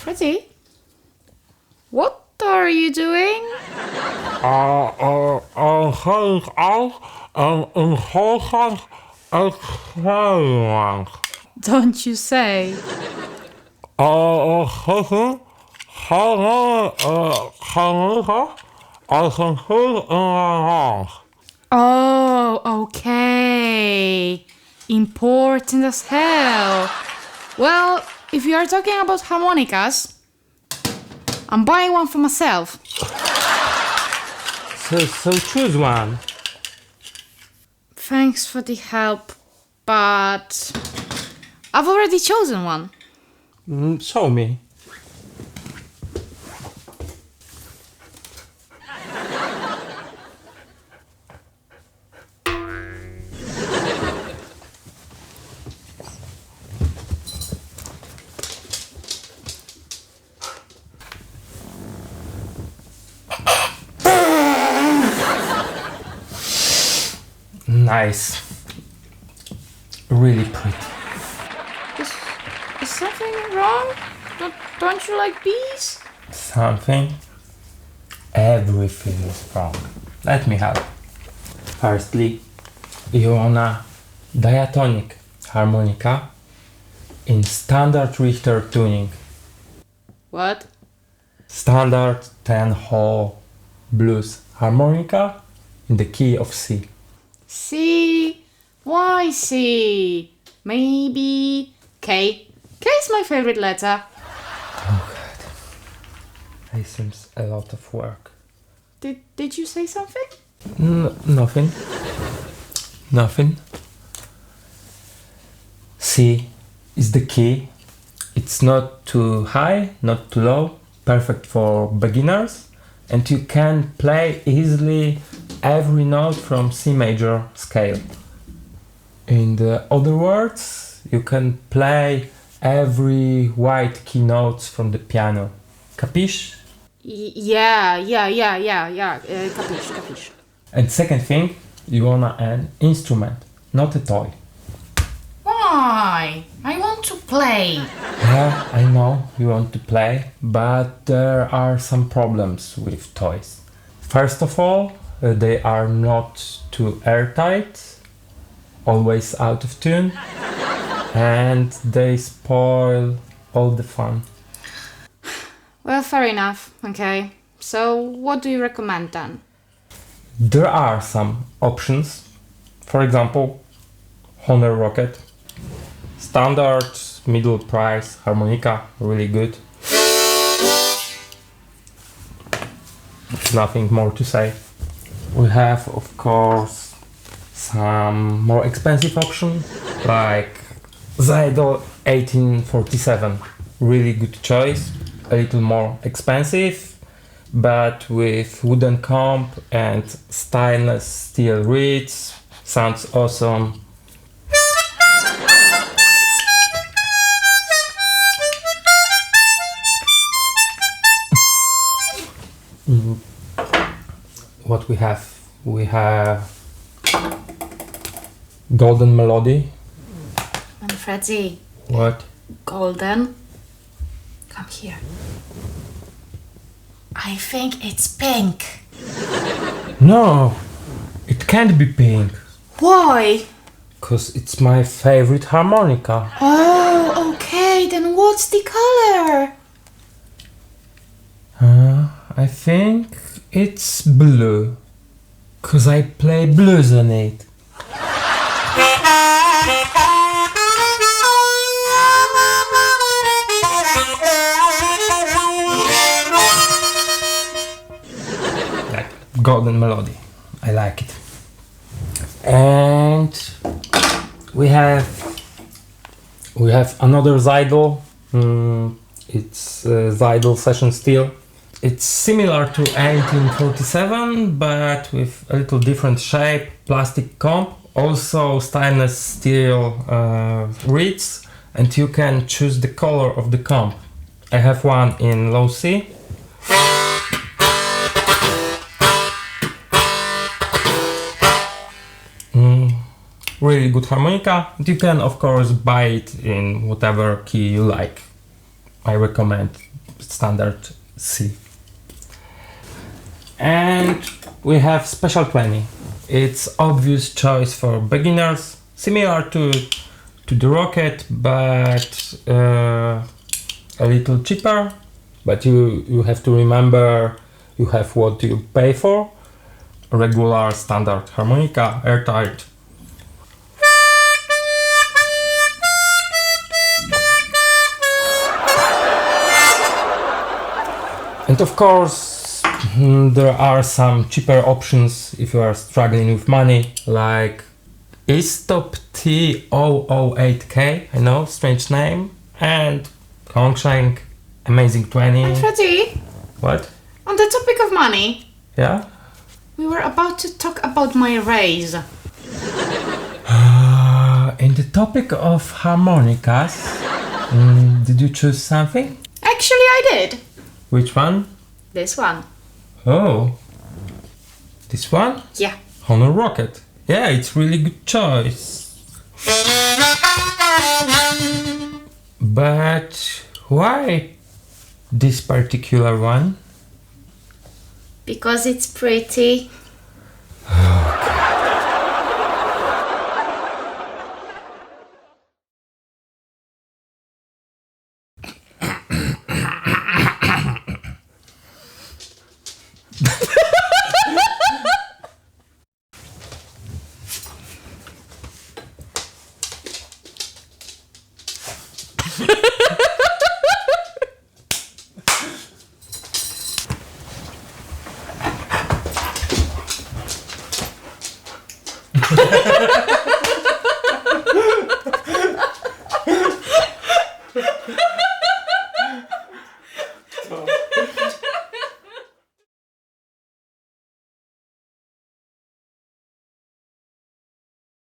Manfredi? What are you doing? Ga ik uit en een hooggang experiment. Don't you say. Gisteren gaan als een goed in mijn hand. Oh, okay. Important as hell. Well, if you are talking about harmonicas, I'm buying one for myself. So choose one. Thanks for the help, but I've already chosen one. Show me. Nice. Really pretty. Is something wrong? Don't you like bees? Something? Everything is wrong. Let me help. Firstly, you want a diatonic harmonica in standard Richter tuning. What? Standard 10-hole blues harmonica in the key of C. C? Why C? Maybe K? K is my favorite letter. Oh god. This seems a lot of work. Did you say something? Nothing. Nothing. C is the key. It's not too high, not too low. Perfect for beginners. And you can play easily every note from C major scale. In the other words, you can play every white key notes from the piano. Capiche? Yeah. Capiche. And second thing, you want an instrument, not a toy. Why? I want to play. Yeah, I know you want to play, but there are some problems with toys. First of all, they are not too airtight, always out of tune, and they spoil all the fun. Well, fair enough. Okay. So, what do you recommend then? There are some options. For example, Honor Rocket. Standard, middle price, harmonica, really good. Nothing more to say. We have, of course, some more expensive options, like Zydo 1847. Really good choice, a little more expensive, but with wooden comp and stainless steel reeds, sounds awesome. What we have? We have Golden Melody. Manfredi, What? golden. Come here. I think it's pink. No, it can't be pink, Why? cause it's my favorite harmonica. Oh, okay. Then what's the color? I think it's blue, cause I play blues on it. Like Golden Melody, I like it. And we have another Zydo. It's Zydo Session Steel. It's similar to 1847, but with a little different shape, plastic comp, also stainless steel reeds, and you can choose the color of the comp. I have one in low C. Really good harmonica. You can of course buy it in whatever key you like. I recommend standard C. And we have Special 20. It's obvious choice for beginners, similar to the Rocket, but a little cheaper. But you have to remember you have what you pay for. Regular standard harmonica, airtight. And of course, there are some cheaper options if you are struggling with money, like Istop T008K, I know, strange name, and Kongshank Amazing 20. And Freddie, What? on the topic of money, Yeah? we were about to talk about my raise. In the topic of harmonicas, did you choose something? Actually, I did. Which one? This one. Oh, this one? Yeah. Honor Rocket. Yeah, it's really good choice. But why this particular one? Because it's pretty.